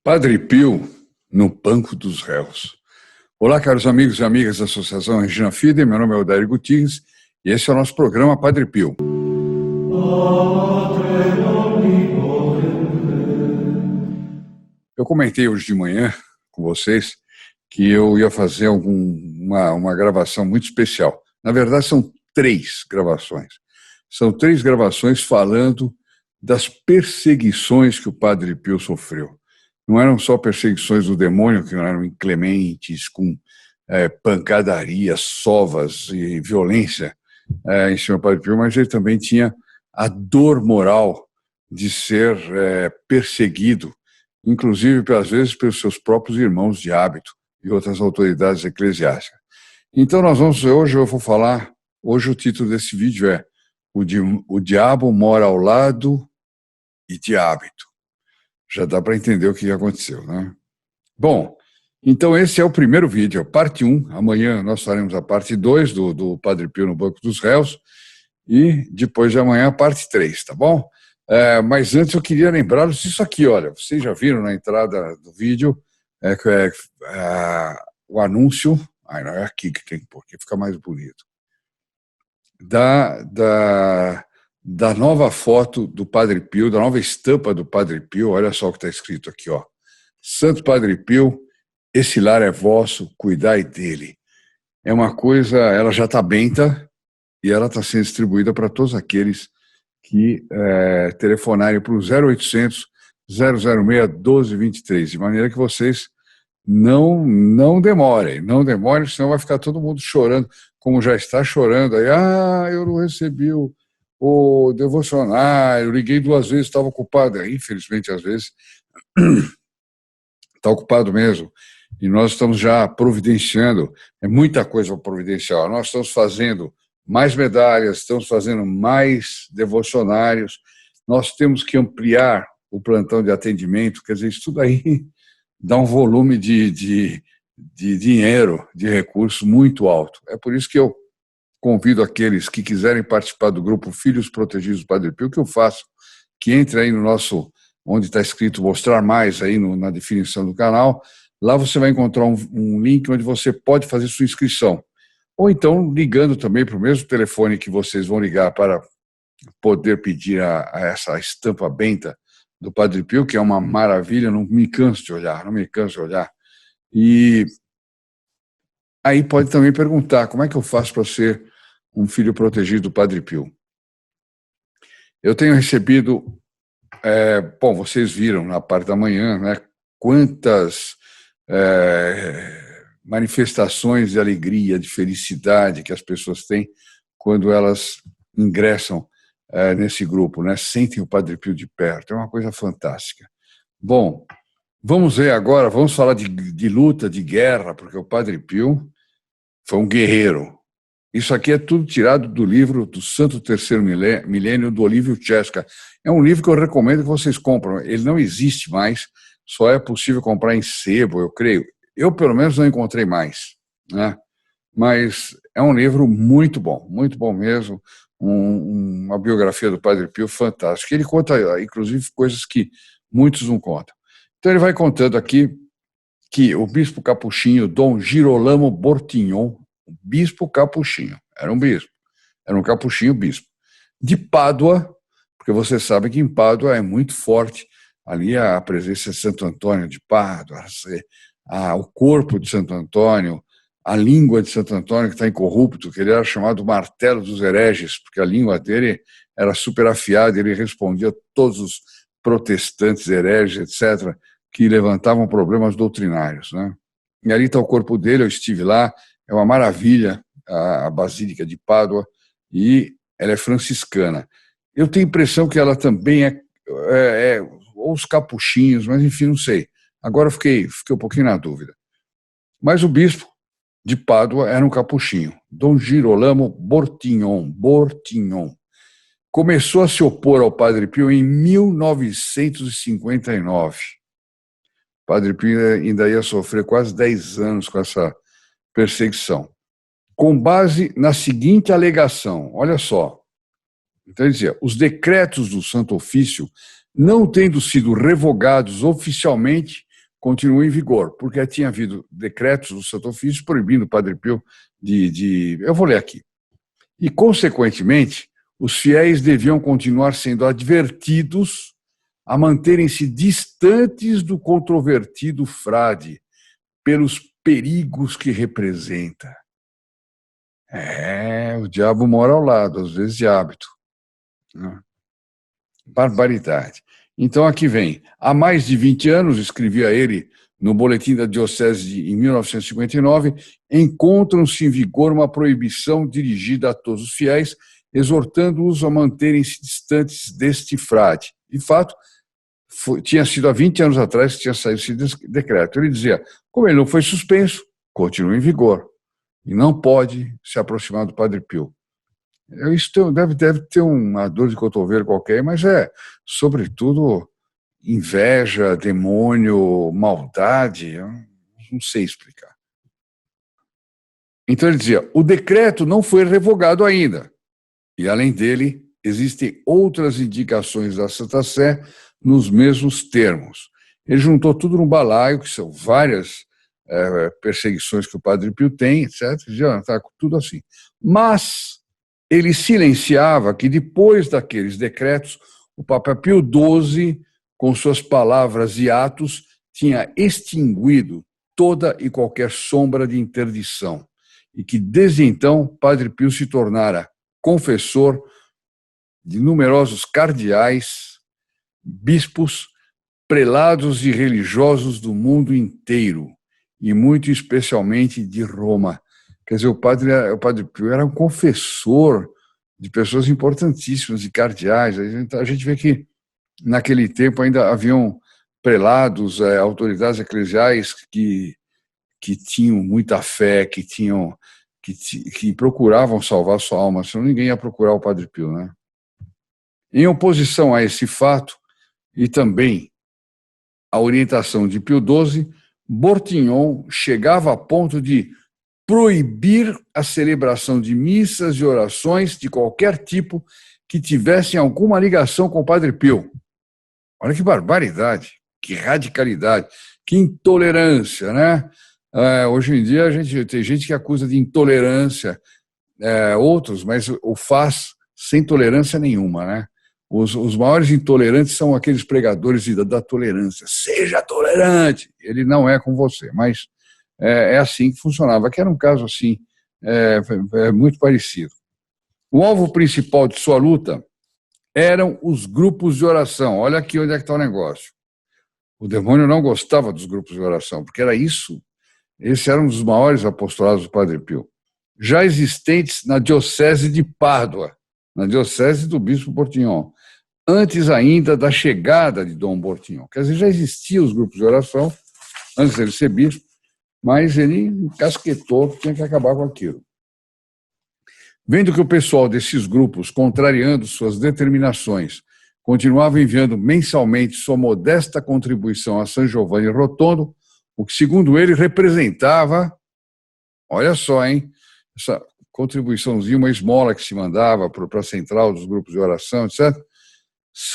Padre Pio no banco dos réus. Olá, caros amigos e amigas da Associação Regina Fidei, meu nome é Odair Gutierrez e esse é o nosso programa Padre Pio. Eu comentei hoje de manhã com vocês que eu ia fazer uma gravação muito especial. Na verdade, são 3 gravações. São 3 gravações falando das perseguições que o Padre Pio sofreu. Não eram só perseguições do demônio, que eram inclementes, com pancadaria, sovas e violência em cima do Padre Pio, mas ele também tinha a dor moral de ser perseguido, inclusive, às vezes, pelos seus próprios irmãos de hábito e outras autoridades eclesiásticas. Então, hoje o título desse vídeo é O Diabo Mora ao Lado e de Hábito. Já dá para entender o que aconteceu, né? Bom, então esse é o primeiro vídeo, parte 1. Amanhã nós faremos a parte 2 do Padre Pio no banco dos réus e depois de amanhã a parte 3, tá bom? Mas antes eu queria lembrá-los disso aqui, olha, vocês já viram na entrada do vídeo o anúncio, não é aqui que tem que pôr, que fica mais bonito, da nova foto do Padre Pio, da nova estampa do Padre Pio. Olha só o que está escrito aqui, ó. Santo Padre Pio, esse lar é vosso, cuidai dele. É uma coisa, ela já está benta e ela está sendo distribuída para todos aqueles que telefonarem para o 0800 006 1223, de maneira que vocês não demorem, senão vai ficar todo mundo chorando, como já está chorando aí. Eu não recebi o devocionário, liguei 2 vezes, estava ocupado. Infelizmente, às vezes, está ocupado mesmo. E nós estamos já providenciando, muita coisa para providenciar. Nós estamos fazendo mais medalhas, estamos fazendo mais devocionários, nós temos que ampliar o plantão de atendimento, quer dizer, isso tudo aí dá um volume de dinheiro, de recursos muito alto. É por isso que eu convido aqueles que quiserem participar do grupo Filhos Protegidos do Padre Pio, que eu faço, que entre aí no nosso, onde está escrito mostrar mais aí na definição do canal. Lá você vai encontrar um link onde você pode fazer sua inscrição. Ou então ligando também para o mesmo telefone que vocês vão ligar para poder pedir a essa estampa benta do Padre Pio, que é uma maravilha, não me canso de olhar. E aí pode também perguntar, como é que eu faço para ser um filho protegido do Padre Pio? Eu tenho recebido, bom, vocês viram na parte da manhã, né, quantas manifestações de alegria, de felicidade que as pessoas têm quando elas ingressam nesse grupo, né, sentem o Padre Pio de perto, é uma coisa fantástica. Bom, vamos ver agora, vamos falar de luta, de guerra, porque o Padre Pio foi um guerreiro. Isso aqui é tudo tirado do livro do Santo Terceiro Milênio, do Olívio Chesca. É um livro que eu recomendo que vocês comprem. Ele não existe mais, só é possível comprar em sebo, eu creio. Eu, pelo menos, não encontrei mais, né? Mas é um livro muito bom mesmo, uma biografia do Padre Pio fantástica. Ele conta, inclusive, coisas que muitos não contam. Então, ele vai contando aqui que o bispo capuchinho, Dom Girolamo Bortignon, bispo capuchinho, era um capuchinho bispo, de Pádua, porque você sabe que em Pádua é muito forte ali a presença de Santo Antônio de Pádua, o corpo de Santo Antônio, a língua de Santo Antônio, que está incorrupto, que ele era chamado martelo dos hereges, porque a língua dele era super afiada, ele respondia a todos os protestantes, hereges, etc., que levantavam problemas doutrinários, né? E ali está o corpo dele, eu estive lá, é uma maravilha a Basílica de Pádua, e ela é franciscana. Eu tenho a impressão que ela também ou os capuchinhos, mas enfim, não sei. Agora eu fiquei um pouquinho na dúvida. Mas o bispo de Pádua era um capuchinho, Dom Girolamo Bortignon. Começou a se opor ao Padre Pio em 1959. O Padre Pio ainda ia sofrer quase 10 anos com essa perseguição, com base na seguinte alegação, olha só. Então, ele dizia, os decretos do Santo Ofício, não tendo sido revogados oficialmente, continuam em vigor, porque tinha havido decretos do Santo Ofício proibindo o Padre Pio Eu vou ler aqui. E, consequentemente, os fiéis deviam continuar sendo advertidos a manterem-se distantes do controvertido frade, pelos perigos que representa. O diabo mora ao lado, às vezes de hábito. Barbaridade. Então, aqui vem. Há mais de 20 anos, escrevia ele no Boletim da Diocese em 1959, encontram-se em vigor uma proibição dirigida a todos os fiéis, exortando-os a manterem-se distantes deste frade. De fato, tinha sido há 20 anos atrás que tinha saído esse decreto. Ele dizia, como ele não foi suspenso, continua em vigor e não pode se aproximar do Padre Pio. Isso deve ter uma dor de cotovelo qualquer, mas sobretudo, inveja, demônio, maldade, eu não sei explicar. Então ele dizia, o decreto não foi revogado ainda, e além dele, existem outras indicações da Santa Sé nos mesmos termos. Ele juntou tudo num balaio, que são várias perseguições que o Padre Pio tem, etc. Já está tudo assim. Mas ele silenciava que depois daqueles decretos, o Papa Pio XII, com suas palavras e atos, tinha extinguido toda e qualquer sombra de interdição, e que desde então Padre Pio se tornara confessor de numerosos cardeais, bispos, prelados e religiosos do mundo inteiro, e muito especialmente de Roma. Quer dizer, o Padre Pio era um confessor de pessoas importantíssimas, de cardeais. A gente vê que, naquele tempo, ainda haviam prelados, autoridades eclesiais que tinham muita fé, que procuravam salvar sua alma, senão ninguém ia procurar o Padre Pio, né? Em oposição a esse fato, e também a orientação de Pio XII, Bortignon chegava a ponto de proibir a celebração de missas e orações de qualquer tipo que tivessem alguma ligação com o Padre Pio. Olha que barbaridade, que radicalidade, que intolerância, né? Hoje em dia tem gente que acusa de intolerância outros, mas o faz sem tolerância nenhuma, né? Os maiores intolerantes são aqueles pregadores da tolerância. Seja tolerante! Ele não é com você, mas é assim que funcionava, que era um caso assim, muito parecido. O alvo principal de sua luta eram os grupos de oração. Olha aqui onde é que está o negócio. O demônio não gostava dos grupos de oração, porque esse era um dos maiores apostolados do Padre Pio, já existentes na diocese de Pádua, na diocese do bispo Bortignon, antes ainda da chegada de Dom Bortignon. Quer dizer, já existiam os grupos de oração, antes dele ser bispo, mas ele encasquetou, tinha que acabar com aquilo. Vendo que o pessoal desses grupos, contrariando suas determinações, continuava enviando mensalmente sua modesta contribuição a San Giovanni Rotondo, o que, segundo ele, representava, olha só, essa contribuiçãozinha, uma esmola que se mandava para a central dos grupos de oração, etc.,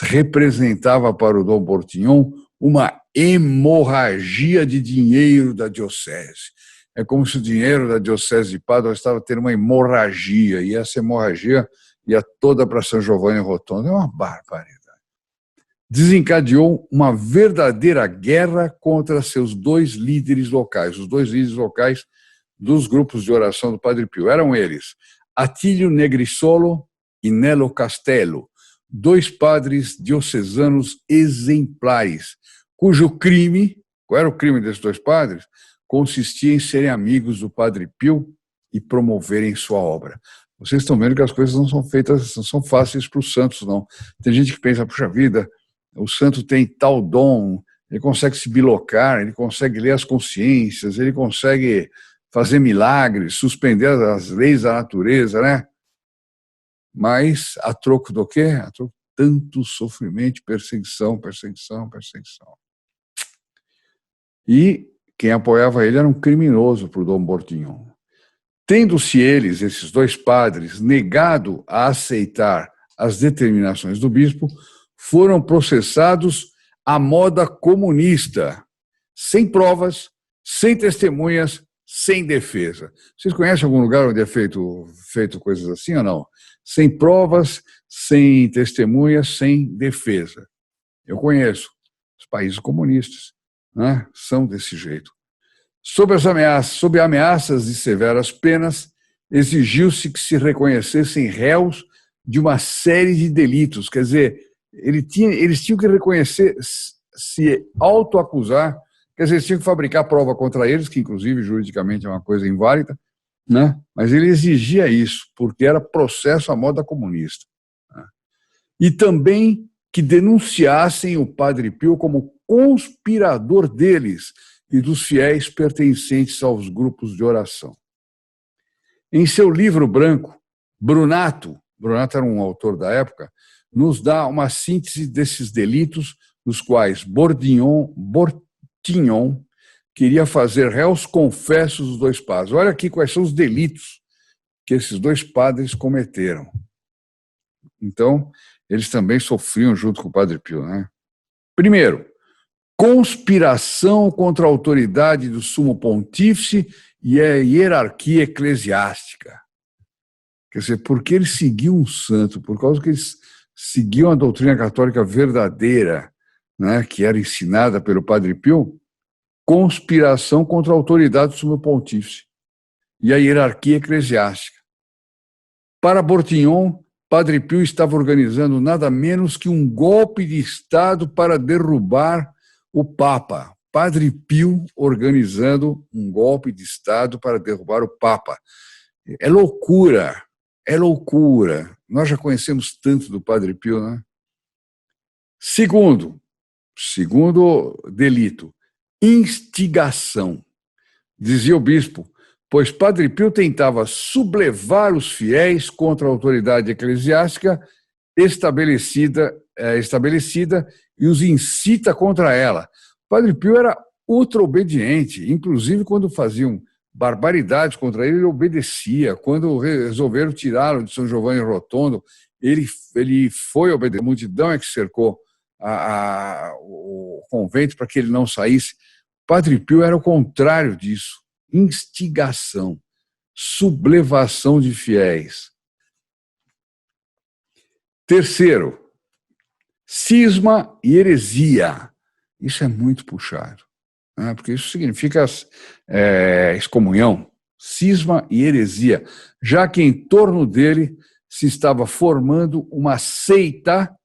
representava para o Dom Bortignon uma hemorragia de dinheiro da diocese. É como se o dinheiro da diocese de Pádua estava tendo uma hemorragia, e essa hemorragia ia toda para São Giovanni Rotondo. É uma barbaridade. Desencadeou uma verdadeira guerra contra seus dois líderes locais, os dois líderes locais dos grupos de oração do Padre Pio. Eram eles Atílio Negrisolo e Nelo Castello, dois padres diocesanos exemplares, cujo crime, qual era o crime desses dois padres? Consistia em serem amigos do Padre Pio e promoverem sua obra. Vocês estão vendo que as coisas não são feitas, não são fáceis para os santos, não. Tem gente que pensa, puxa vida, o santo tem tal dom, ele consegue se bilocar, ele consegue ler as consciências, ele consegue fazer milagres, suspender as leis da natureza, né? Mas a troco do quê? A troco de tanto sofrimento, perseguição, perseguição, perseguição. E quem apoiava ele era um criminoso para o Dom Bortignon. Tendo-se eles, esses dois padres, negado a aceitar as determinações do bispo, foram processados à moda comunista, sem provas, sem testemunhas, sem defesa. Vocês conhecem algum lugar onde é feito coisas assim ou não? Sem provas, sem testemunhas, sem defesa. Eu conheço. Os países comunistas, né, são desse jeito. Sob ameaças de severas penas, exigiu-se que se reconhecessem réus de uma série de delitos. Quer dizer, eles tinham que reconhecer, se autoacusar, quer dizer, eles tinham que fabricar prova contra eles, que inclusive juridicamente é uma coisa inválida, né? Mas ele exigia isso, porque era processo à moda comunista. Né? E também que denunciassem o Padre Pio como conspirador deles e dos fiéis pertencentes aos grupos de oração. Em seu livro branco, Brunato era um autor da época, nos dá uma síntese desses delitos, dos quais Bortignon queria fazer réus confessos dos dois padres. Olha aqui quais são os delitos que esses dois padres cometeram. Então, eles também sofriam junto com o Padre Pio, né? Primeiro, conspiração contra a autoridade do Sumo Pontífice e a hierarquia eclesiástica. Quer dizer, porque eles seguiam um santo, por causa que eles seguiam a doutrina católica verdadeira, né, que era ensinada pelo Padre Pio, conspiração contra a autoridade do Sumo Pontífice e a hierarquia eclesiástica. Para Bortignon, Padre Pio estava organizando nada menos que um golpe de Estado para derrubar o Papa. Padre Pio organizando um golpe de Estado para derrubar o Papa. É loucura, é loucura. Nós já conhecemos tanto do Padre Pio, né? Segundo delito, instigação. Dizia o bispo, pois Padre Pio tentava sublevar os fiéis contra a autoridade eclesiástica estabelecida e os incita contra ela. Padre Pio era ultra-obediente, inclusive quando faziam barbaridades contra ele, ele obedecia. Quando resolveram tirá-lo de São Giovanni Rotondo, ele foi obedecer. A multidão é que cercou o convento para que ele não saísse. Padre Pio era o contrário disso. Instigação, sublevação de fiéis. Terceiro, cisma e heresia. Isso é muito puxado, né? Porque isso significa excomunhão, cisma e heresia, já que em torno dele se estava formando uma seita.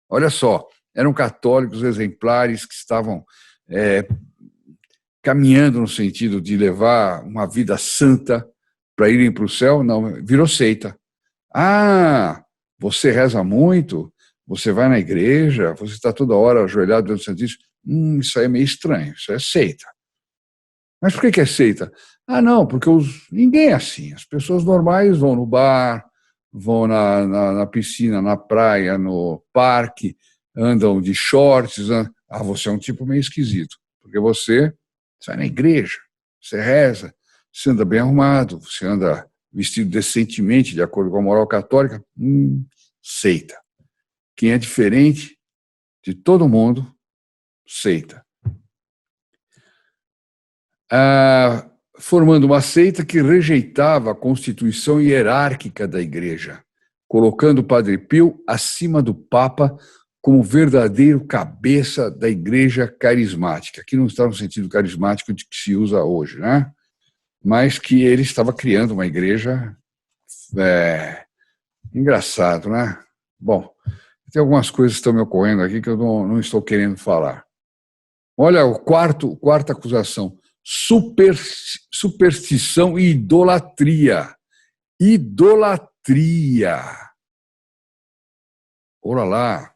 Olha só, eram católicos exemplares que estavam caminhando no sentido de levar uma vida santa para irem para o céu. Não, virou seita. Ah, você reza muito, você vai na igreja, você está toda hora ajoelhado diante do Santíssimo. Isso aí é meio estranho, isso é seita. Mas por que é seita? Ah, não, porque ninguém é assim. As pessoas normais vão no bar, vão na piscina, na praia, no parque, andam de shorts. Ah, você é um tipo meio esquisito, porque você vai na igreja, você reza, você anda bem arrumado, você anda vestido decentemente, de acordo com a moral católica. Seita. Quem é diferente de todo mundo, seita. Formando uma seita que rejeitava a constituição hierárquica da Igreja, colocando o Padre Pio acima do Papa como verdadeiro cabeça da Igreja carismática. Aqui não está no sentido carismático de que se usa hoje, né? Mas que ele estava criando uma igreja. Engraçado, né? Bom, tem algumas coisas que estão me ocorrendo aqui que eu não estou querendo falar. Olha, quarta acusação. Superstição e idolatria. Idolatria. Olha lá.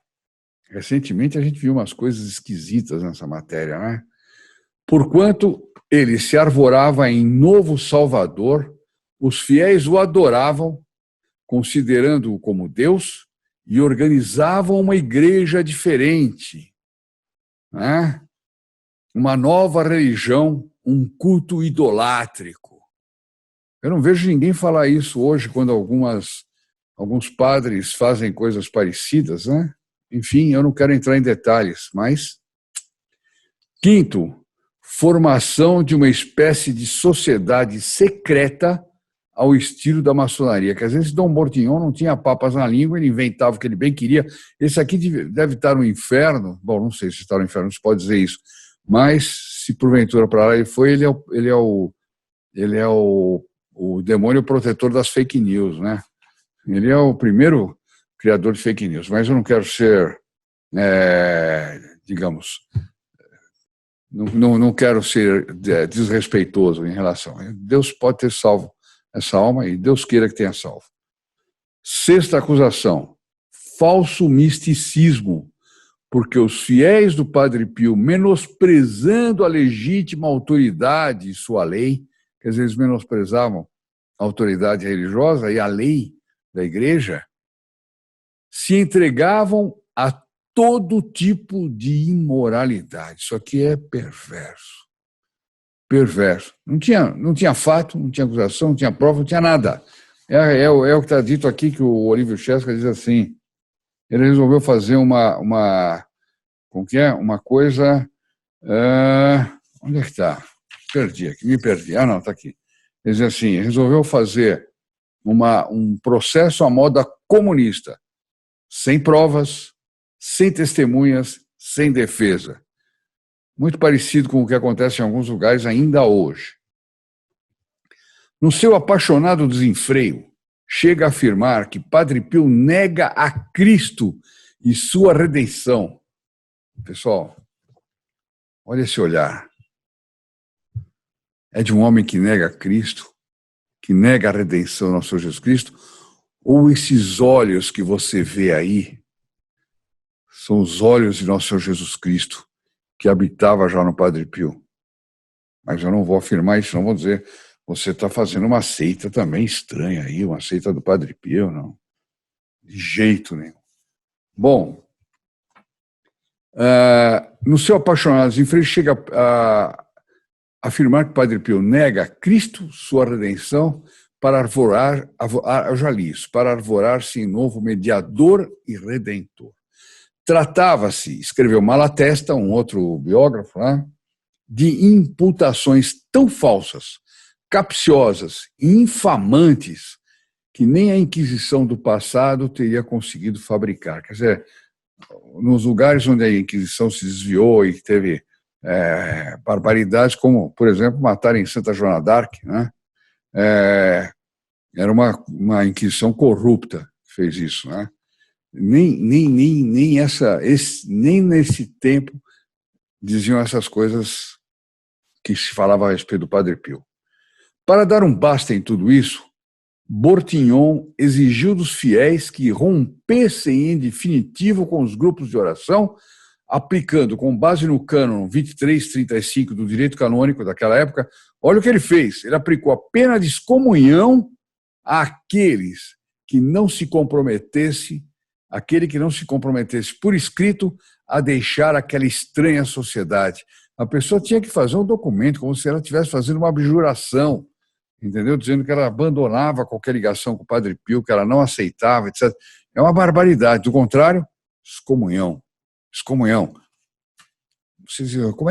Recentemente a gente viu umas coisas esquisitas nessa matéria, né? Porquanto ele se arvorava em novo Salvador, os fiéis o adoravam, considerando-o como Deus, e organizavam uma igreja diferente, né? Uma nova religião, um culto idolátrico. Eu não vejo ninguém falar isso hoje quando alguns padres fazem coisas parecidas, né? Enfim, eu não quero entrar em detalhes, mas... Quinto, formação de uma espécie de sociedade secreta ao estilo da maçonaria, que às vezes Dom Bortignon não tinha papas na língua, ele inventava o que ele bem queria. Esse aqui deve estar no inferno, bom, não sei se está no inferno, não se pode dizer isso, mas se porventura para lá ele foi, ele é o demônio protetor das fake news, né? Ele é o primeiro criador de fake news, mas eu não quero ser, digamos, não quero ser desrespeitoso em relação. Deus pode ter salvo essa alma e Deus queira que tenha salvo. Sexta acusação, falso misticismo, porque os fiéis do Padre Pio, menosprezando a legítima autoridade e sua lei, quer dizer, eles menosprezavam a autoridade religiosa e a lei da igreja, se entregavam a todo tipo de imoralidade. Isso aqui é perverso. Perverso. Não tinha fato, não tinha acusação, não tinha prova, não tinha nada. É o que está dito aqui, que o Olívio Chesca diz assim, ele resolveu fazer como que é? Uma coisa... onde é que está? Me perdi. Ah, não, está aqui. Ele diz assim, resolveu fazer um processo à moda comunista, sem provas, sem testemunhas, sem defesa. Muito parecido com o que acontece em alguns lugares ainda hoje. No seu apaixonado desenfreio, chega a afirmar que Padre Pio nega a Cristo e sua redenção. Pessoal, olha esse olhar. É de um homem que nega Cristo, que nega a redenção do nosso Senhor Jesus Cristo, ou esses olhos que você vê aí são os olhos de nosso Senhor Jesus Cristo, que habitava já no Padre Pio. Mas eu não vou afirmar isso, não vou dizer, você está fazendo uma seita também estranha aí, uma seita do Padre Pio, não. De jeito nenhum. Bom, no seu Apaixonados Desenfreio, chega a afirmar que o Padre Pio nega Cristo, sua redenção, para arvorar, eu já li isso, para arvorar-se em novo mediador e redentor. Tratava-se, escreveu Malatesta, um outro biógrafo, né, de imputações tão falsas, capciosas e infamantes que nem a Inquisição do passado teria conseguido fabricar. Quer dizer, nos lugares onde a Inquisição se desviou e teve barbaridades, como, por exemplo, matarem Santa Joana d'Arc, né? Era uma Inquisição corrupta que fez isso, né? Nem nesse tempo diziam essas coisas que se falava a respeito do Padre Pio. Para dar um basta em tudo isso, Bortignon exigiu dos fiéis que rompessem em definitivo com os grupos de oração, aplicando, com base no cânon 2335 do direito canônico daquela época, olha o que ele fez, ele aplicou a pena de excomunhão àqueles que não se comprometesse, por escrito a deixar aquela estranha sociedade. A pessoa tinha que fazer um documento, como se ela estivesse fazendo uma abjuração, entendeu? Dizendo que ela abandonava qualquer ligação com o Padre Pio, que ela não aceitava, etc. É uma barbaridade. Do contrário, excomunhão. Excomunhão. Vocês dizem, como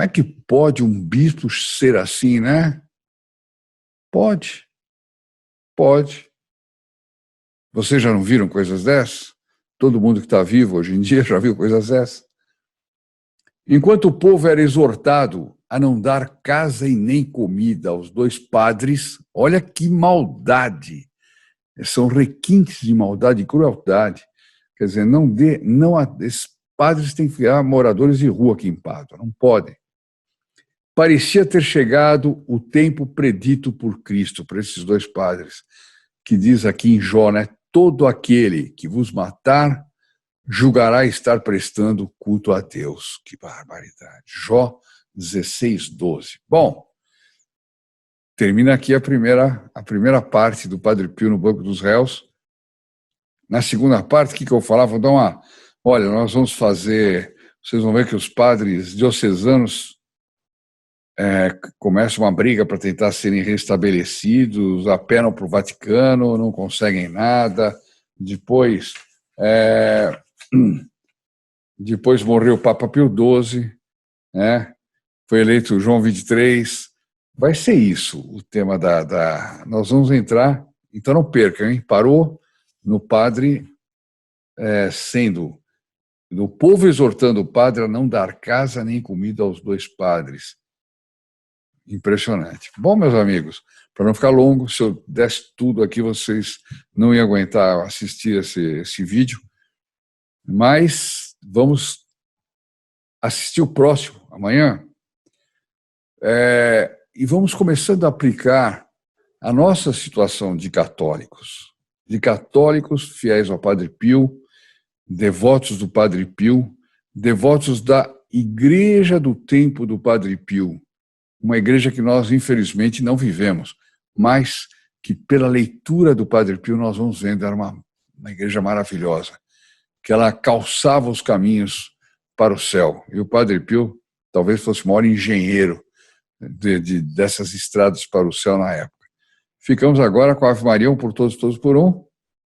é que pode um bispo ser assim, né? Pode. Vocês já não viram coisas dessas? Todo mundo que está vivo hoje em dia já viu coisas dessas? Enquanto o povo era exortado a não dar casa e nem comida aos dois padres, olha que maldade! São requintes de maldade e crueldade. Quer dizer, esses padres têm que virar moradores de rua aqui em Pádua, não podem. Parecia ter chegado o tempo predito por Cristo para esses dois padres, que diz aqui em Jó, né? Todo aquele que vos matar, julgará estar prestando culto a Deus. Que barbaridade. Jó 16:12. Bom, termina aqui a primeira parte do Padre Pio no Banco dos Réus. Na segunda parte, o que eu falava? Vou dar uma... Olha, nós vamos fazer... Vocês vão ver que os padres diocesanos começam uma briga para tentar serem restabelecidos, apelam para o Vaticano, não conseguem nada. Depois morreu o Papa Pio XII, né? Foi eleito João XXIII. Vai ser isso o tema Nós vamos entrar... Então não percam, hein? Parou no padre no povo exortando o padre a não dar casa nem comida aos dois padres. Impressionante. Bom, meus amigos, para não ficar longo, se eu desse tudo aqui, vocês não iam aguentar assistir esse vídeo, mas vamos assistir o próximo, amanhã, e vamos começando a aplicar a nossa situação de católicos fiéis ao Padre Pio, devotos do Padre Pio, devotos da Igreja do Tempo do Padre Pio, uma igreja que nós, infelizmente, não vivemos, mas que, pela leitura do Padre Pio, nós vamos vendo, era uma igreja maravilhosa, que ela calçava os caminhos para o céu. E o Padre Pio talvez fosse o maior engenheiro dessas estradas para o céu na época. Ficamos agora com a Ave Maria, um por todos, todos por um,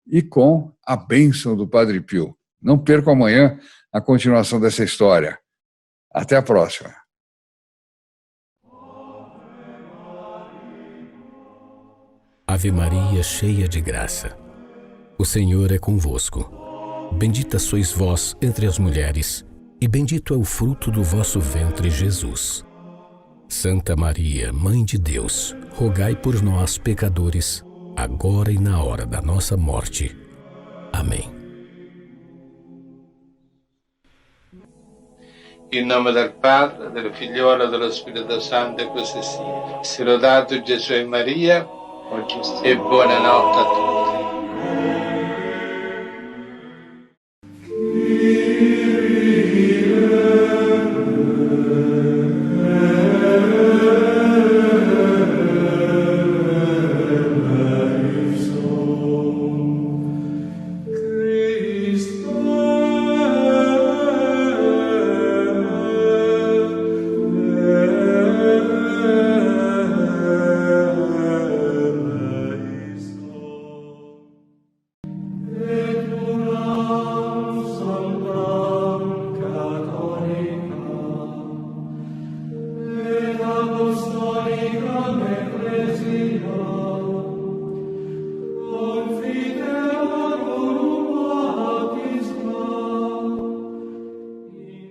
e com a bênção do Padre Pio. Não percam amanhã a continuação dessa história. Até a próxima. Ave Maria, cheia de graça. O Senhor é convosco. Bendita sois vós entre as mulheres, e bendito é o fruto do vosso ventre, Jesus. Santa Maria, Mãe de Deus, rogai por nós, pecadores, agora e na hora da nossa morte. Amém. In nome del Padre, del Figliolo e dello Spirito Santo, e così sia. Sia lodato Gesù e Maria, e buonanotte a tutti.